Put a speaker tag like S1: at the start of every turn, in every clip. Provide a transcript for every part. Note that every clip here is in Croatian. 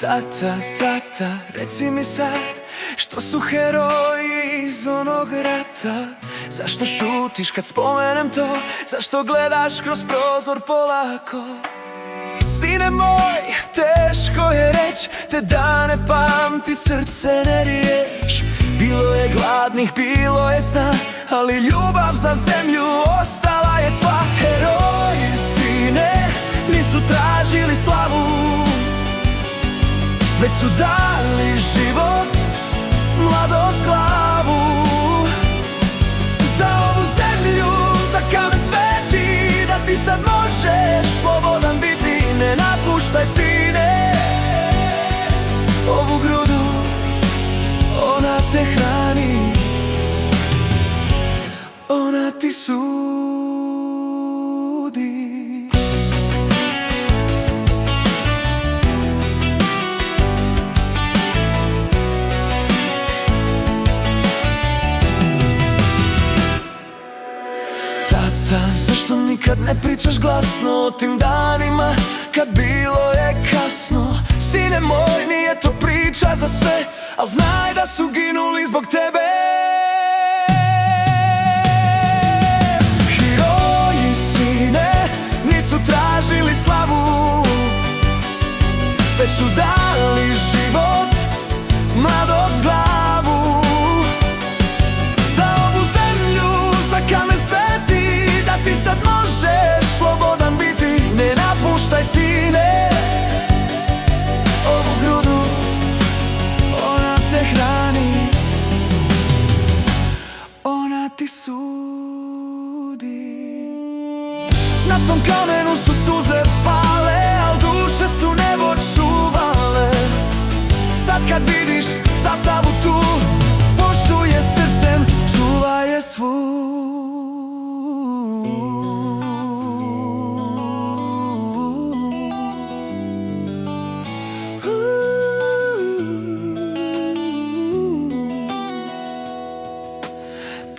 S1: Tata, tata, reci mi sad, što su heroji iz onog rata? Zašto šutiš kad spomenem to? Zašto gledaš kroz prozor polako? Sine moj, teško je reć, te dane pamti, srce ne riješ. Bilo je gladnih, bilo je sna, ali ljubav za zemlju ostala je sva. Heroji, sine, nisu tražili slavu, već su dali život, mladost, glavu. Za ovu zemlju, za kamen sveti, da ti sad možeš slobodan biti. Ne napuštaj, sine, ovu grudu, ona te hrani, ona ti sudi. Zašto nikad ne pričaš glasno o tim danima kad bilo je kasno? Sine moj, nije to priča za sve, al znaj da su ginuli zbog tebe. Heroji, sine, nisu tražili slavu, već su dali život, mladost, glavu. Za ovu zemlju, za kamen sveti, da ti sad možeš slobodan biti. Ne napuštaj, sine, ovu grudu, ona te hrani, ona ti sudi. Na tom kamenu su suze pale, al duše su nebo čuvale. Sad kad vidiš zastavu tu, poštuj je srcem, čuvaj je svu.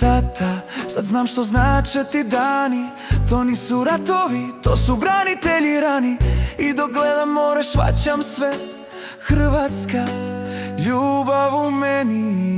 S1: Tata, sad znam što znače ti dani. To nisu ratovi, to su branitelji rani. I dok gledam more shvaćam sve. Hrvatska, ljubav u meni.